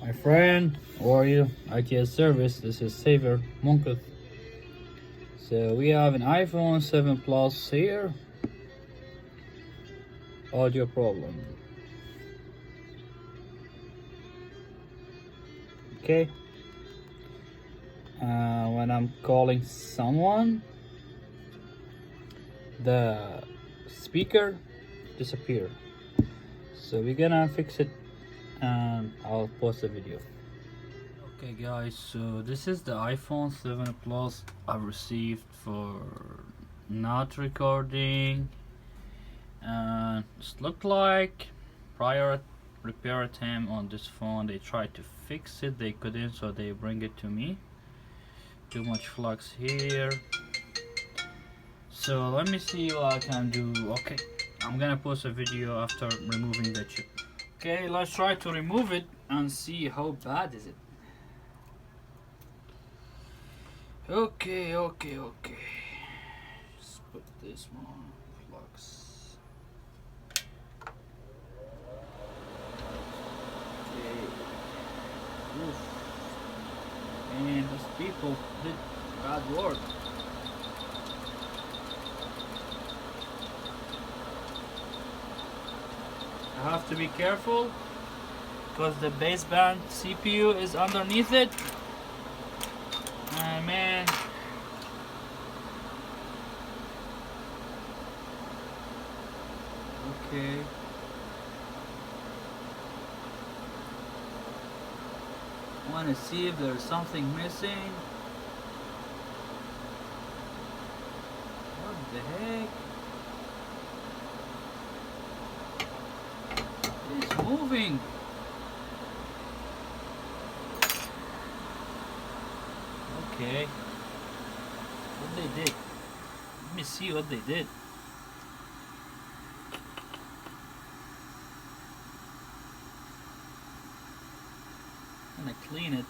My friend, how are you? ITS service, this is Saver Monketh. So we have an iPhone 7 Plus here. Audio problem. Okay. When I'm calling someone, the speaker disappear. So we're gonna fix it and I'll post a video. Okay guys, so this is the iPhone 7 Plus I received for not recording, and it looked like prior repair attempt on this phone, they tried to fix it, they couldn't, so they bring it to me. Too much flux here, so let me see what I can do. Okay, I'm gonna post a video after removing the chip. Okay, let's try to remove it and see how bad is it. Okay. Just put this one flux. Okay. Oof. And these people did bad work. I have to be careful because the baseband CPU is underneath it. Man. Okay. I want to see if there's something missing. What the heck? It's moving. Okay. What they did? Let me see what they did. I'm gonna clean it.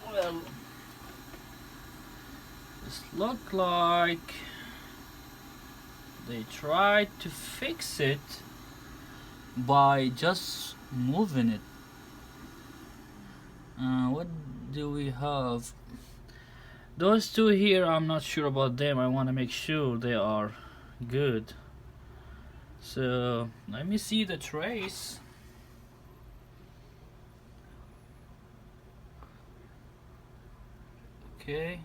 Well, this look like they tried to fix it by just moving it. What do we have? Those two here, I'm not sure about them. I want to make sure they are good. So let me see the trace. Okay,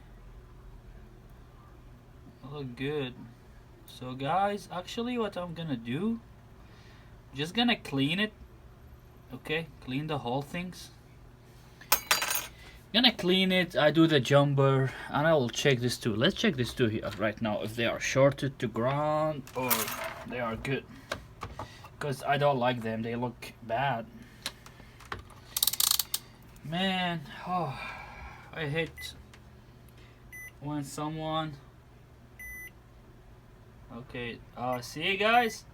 look good. So guys, actually what I'm gonna do, just gonna clean it. Okay, clean the whole things. Gonna clean it, I do the jumper, and I will check this too. Let's check this too here right now, if they are shorted to ground or they are good, because I don't like them, they look bad. Man, oh, I hate when someone. Okay, see guys?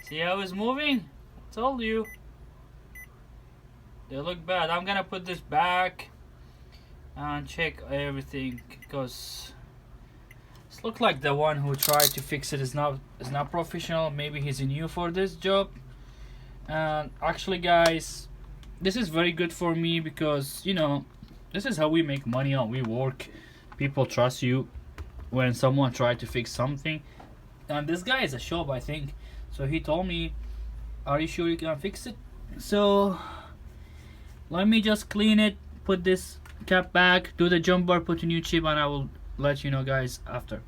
See how it's moving? I told you. They look bad. I'm gonna put this back and check everything, because it looks like the one who tried to fix it is not professional. Maybe he's new for this job. And actually guys, this is very good for me, because you know, this is how we make money on we work. People trust you when someone tried to fix something, and this guy is a shop, I think, so he told me, are you sure you can fix it? So let me just clean it, put this cap back, do the jumper, put a new chip, and I will let you know guys after.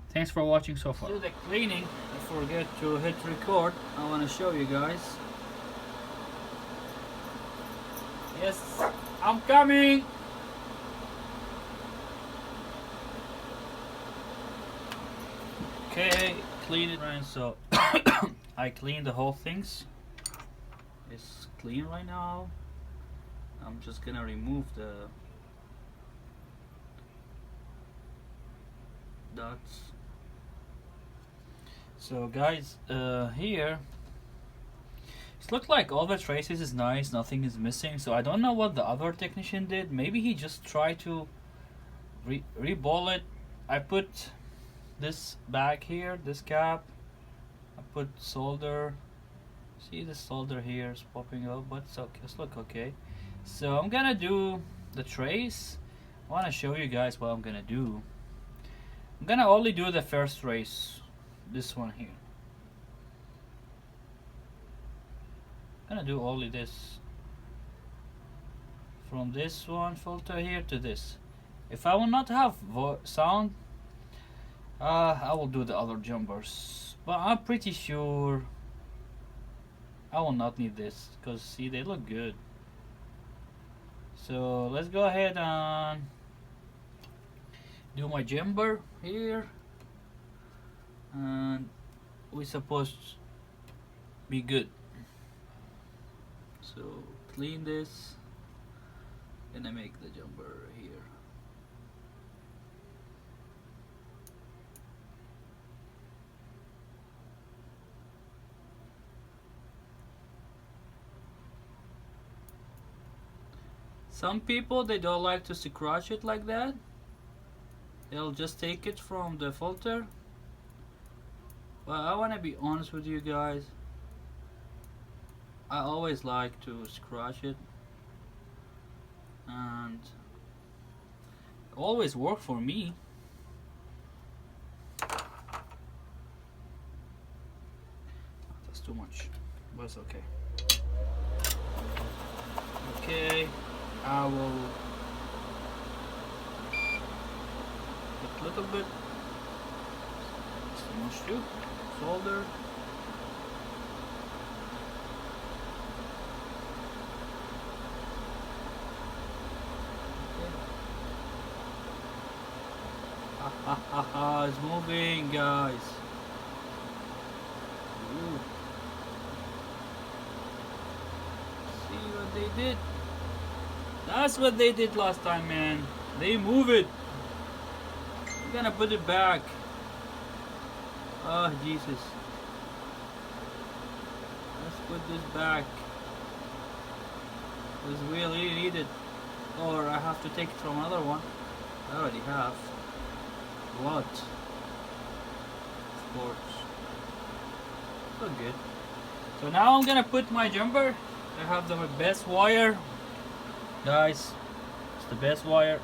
Thanks for watching so far. Do the cleaning. I forget to hit record. I want to show you guys. Yes, I'm coming. Okay, clean it right. So I cleaned the whole things. It's clean right now. I'm just gonna remove the dots. So guys, here it looks like all the traces is nice, nothing is missing. So I don't know what the other technician did. Maybe he just tried to re-ball it I put this back here, this cap. I put solder. See the solder here is popping up, but it's okay. It's look okay. So I'm gonna do the trace. I wanna show you guys what I'm gonna do. I'm gonna only do the first trace, this one here. I'm gonna do only this, from this one filter here to this. If I will not have sound, I will do the other jumpers, but I'm pretty sure I will not need this, because see, they look good. So let's go ahead and do my jumper here, and we're supposed to be good. So clean this, gonna make the jumper here. Some people, they don't like to scratch it like that. They'll just take it from the filter. But I want to be honest with you guys. I always like to scratch it, and it always work for me. That's too much, but it's okay. Okay, I will put a little bit. It's too much too. Solder. It's moving, guys. Ooh. See what they did? That's what they did last time, man. They move it. I'm gonna put it back. Oh, Jesus. Let's put this back, because we really need it. Or I have to take it from another one. I already have. What? Of course. So good. So now I'm gonna put my jumper. I have the best wire. Guys, it's the best wire.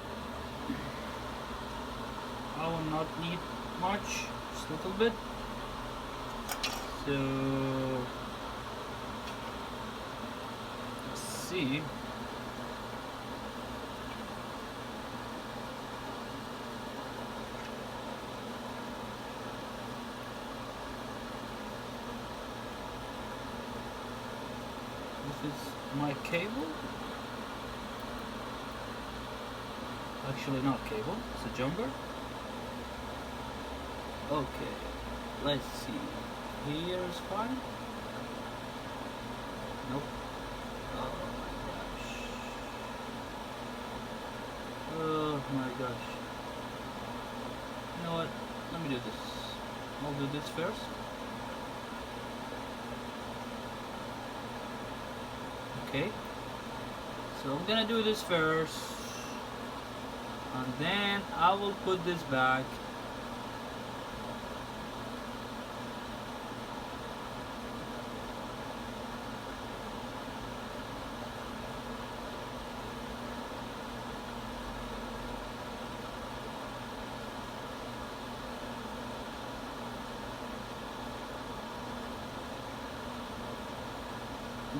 I will not need much, just a little bit. So let's see. This is my cable. Actually not cable, it's a jumper. Okay, let's see. Here is fine. Nope. Oh my gosh. Oh my gosh. You know what? Let me do this. I'll do this first. Okay. So I'm gonna do this first, and then I will put this back.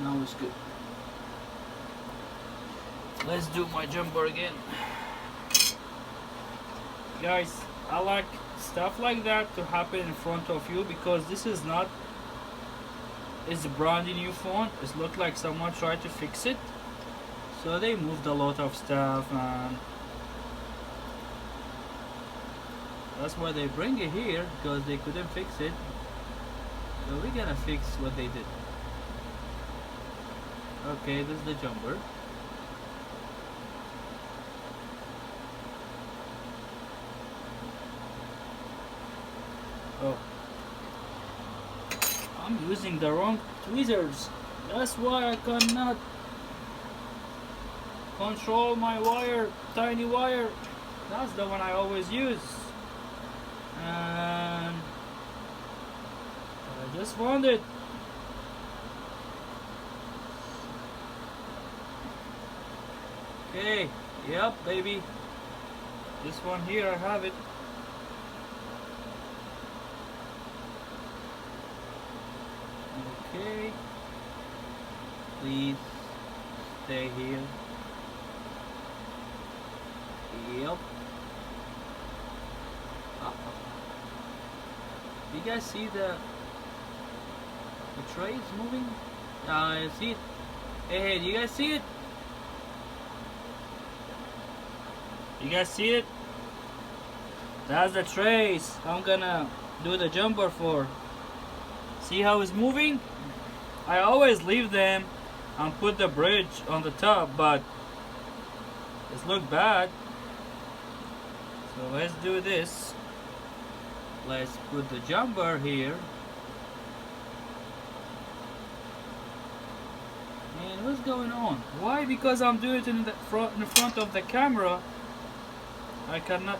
Now it's good. Let's do my jumper again. Guys, I like stuff like that to happen in front of you, because this is not, it's a brand new phone. It looked like someone tried to fix it, so they moved a lot of stuff, and that's why they bring it here, because they couldn't fix it. So we're gonna fix what they did. Okay, this is the jumper. Oh, I'm using the wrong tweezers. That's why I cannot control my wire, tiny wire. That's the one I always use. Just found it. Okay, yep, baby. This one here, I have it. Okay. Please stay here. Yep. You guys see the tray is moving? I see it. Hey, do you guys see it? You guys see it? That's the trays I'm gonna do the jumper for. See how it's moving? I always leave them and put the bridge on the top, but it's look bad. So let's do this. Let's put the jumper here. Man, what's going on? Why? Because I'm doing it in the front of the camera. I cannot.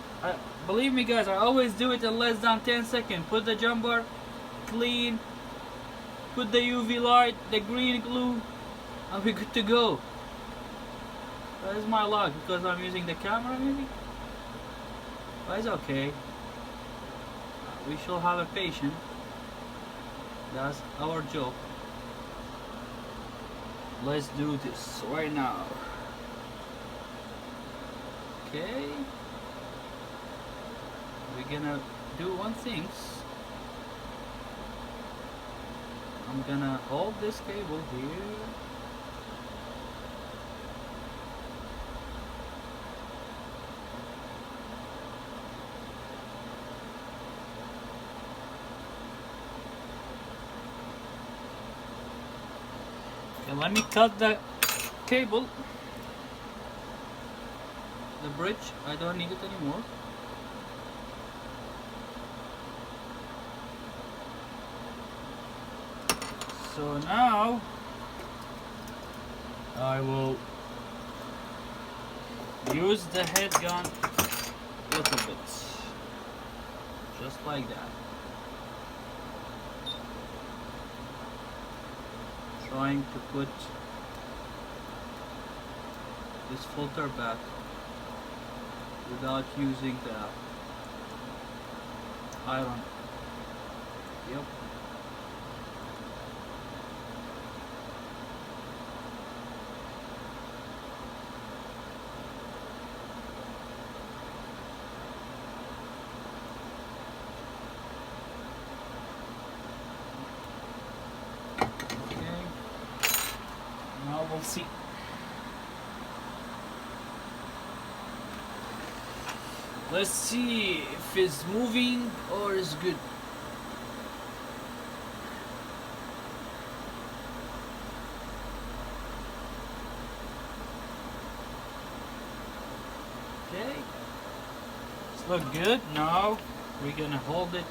Believe me, guys. I always do it in less than 10 seconds. Put the jumper, clean. Put the UV light, the green glue, and we're good to go. That is my luck because I'm using the camera, maybe. But it's okay. We shall have a patient. That's our job. Let's do this right now. Okay. We're gonna do one thing. I'm gonna hold this cable here. And let me cut the cable. The bridge, I don't need it anymore. So now I will use the head gun a little bit, just like that. Trying to put this filter back without using the iron. Yep. We'll see. Let's see if it's moving or is good. Okay, it's look good. Now we're gonna hold it,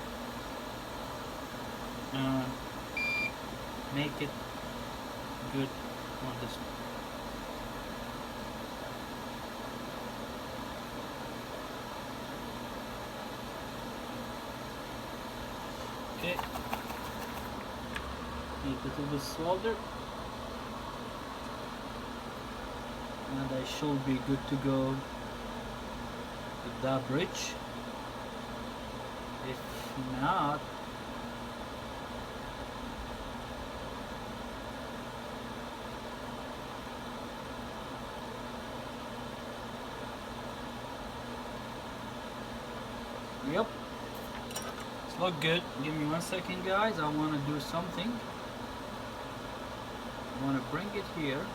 make it good on this one. Okay, need a little bit solder, and I should be good to go with that bridge. If not, yep, it's look good. Give me 1 second, guys. I want to do something. I want to bring it here.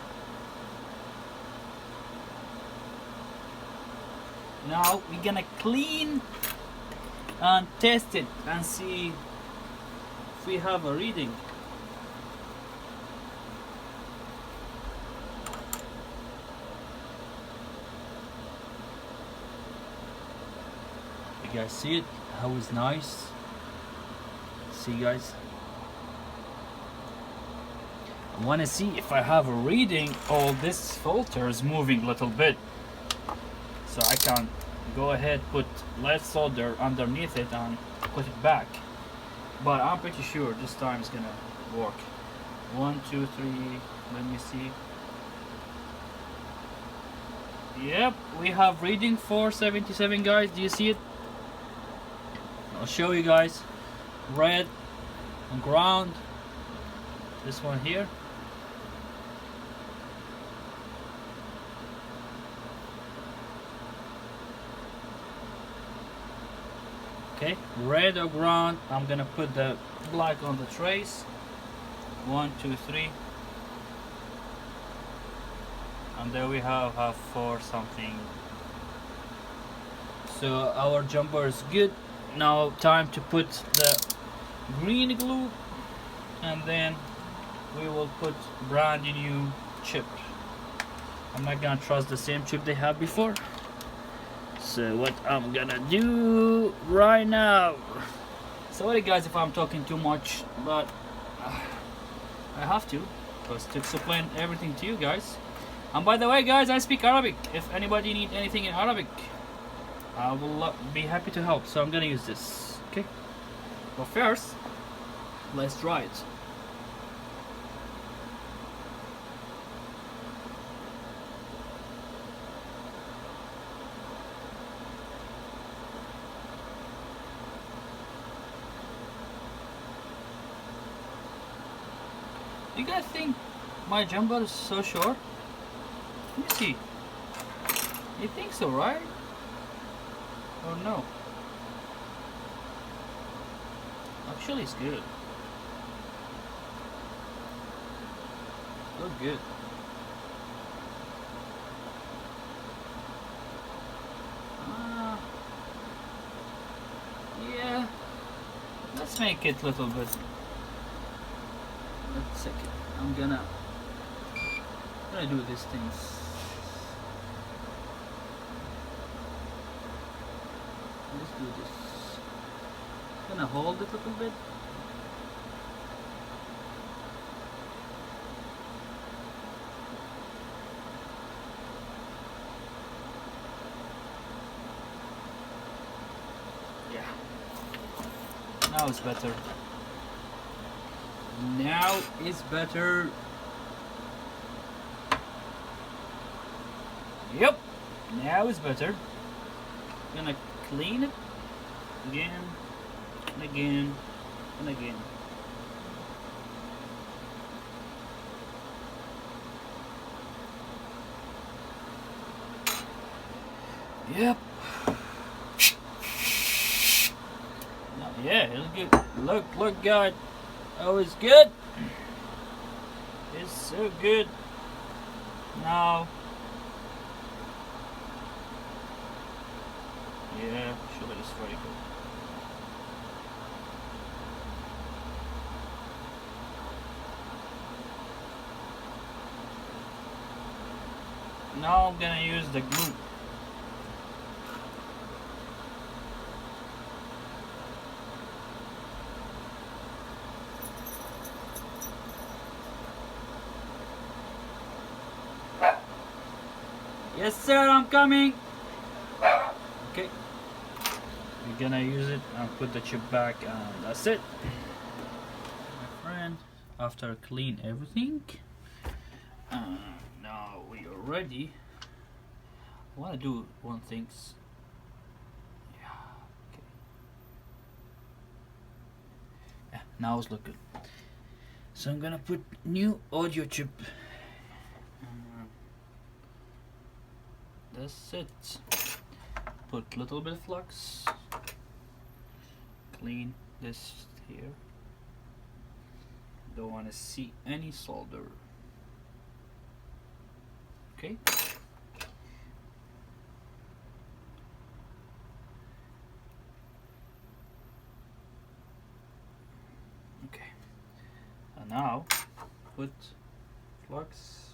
Now we're gonna clean and test it and see if we have a reading. You guys see it? How it's nice. See, guys? I want to see if I have a reading. Oh, this filter is moving a little bit, so I can go ahead, put lead solder underneath it and put it back. but I'm pretty sure this time it's gonna work. 1, 2, 3. Let me see. Yep, we have reading 477, guys. Do you see it? I'll show you guys. Red and ground. This one here. Okay, red or ground. I'm gonna put the black on the trace. 1, 2, 3. And there we have 4 something. So our jumper is good. Now time to put the green glue, and then we will put brand new chip. I'm not gonna trust the same chip they have before. So what I'm gonna do right now. Sorry guys if I'm talking too much, but I have to, because to explain everything to you guys. And by the way guys, I speak Arabic. If anybody need anything in Arabic, I will be happy to help. So I'm gonna use this, okay? But first, let's try it. You guys think my jumper is so short? Let me see. You think so, right? Or no? Actually, it's good. Look good. Yeah. Let's make it a little bit. Wait a second. I'm gonna do these things. Let's do this. Gonna hold it a little bit. Yeah. Now it's better. Now it's better. Yep. Now it's better. Gonna clean it again and again and again. Yep. Yeah, it's good. Look, guys. Oh, it's good. It's so good. Now. Yeah, actually it's very good. Now I'm gonna use the glue. Yes sir, I'm coming. Okay. We're gonna use it and put the chip back, and that's it. My friend, after clean everything, now we are ready. I wanna do one thing. Yeah, okay. Yeah, now it's looking. So I'm gonna put new audio chip. That's it. Put little bit of flux. Clean this here. Don't want to see any solder. Okay. Okay. And now put flux.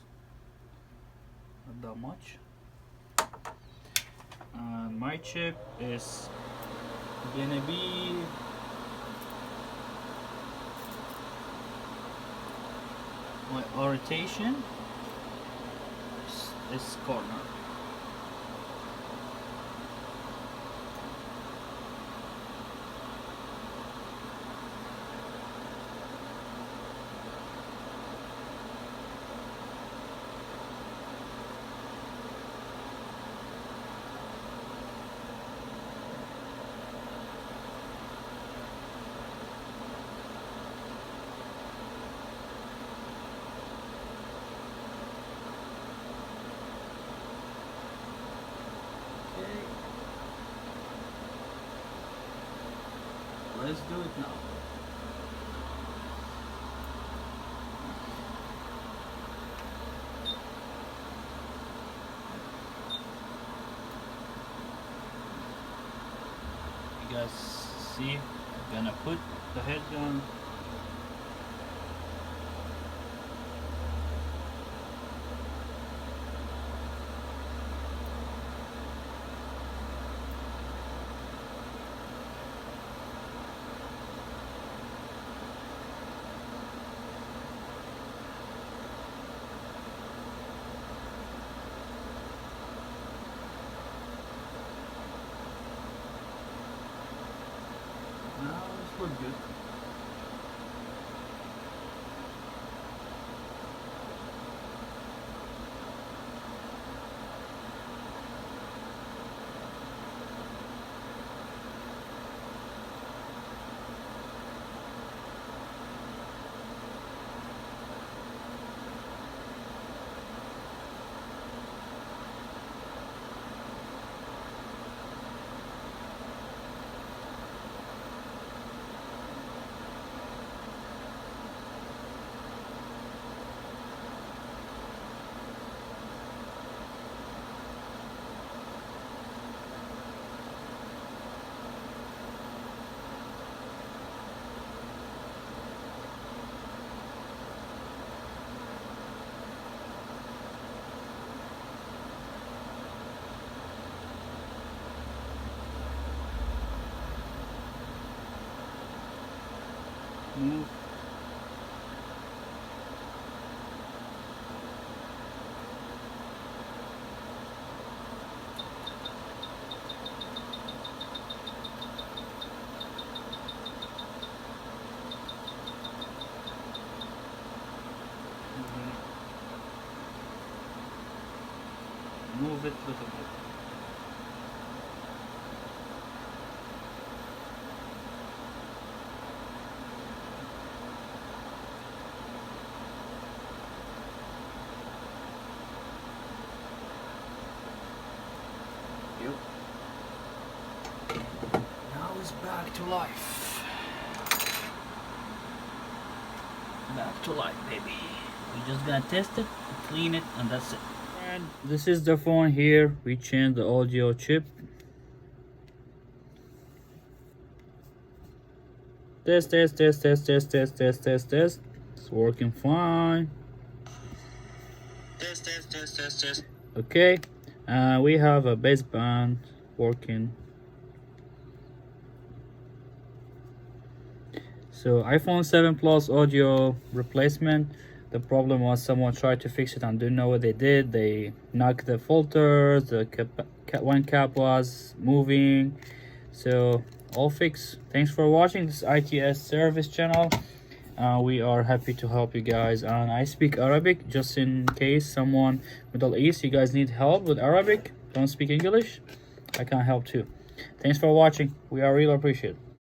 Not that much. My chip is gonna be my orientation is this corner. let's do it now. You guys see, I'm gonna put the headgun. Now it's look good. Move. Move it a little bit. Now it's back to life. Back to life, baby. We're just gonna test it, clean it, and that's it. And this is the phone here. We changed the audio chip. Test, test, test, test, test, test, test, test, test. It's working fine. Test, test, test, test, test. Okay. We have a baseband working. So iPhone 7 Plus audio replacement. The problem was someone tried to fix it and didn't know what they did. They knocked the filters, the one cap was moving. So all fixed. Thanks for watching this ITS service channel. We are happy to help you guys, and I speak Arabic just in case someone Middle East, you guys need help with Arabic, don't speak English, I can help too. Thanks for watching. We are really appreciate it.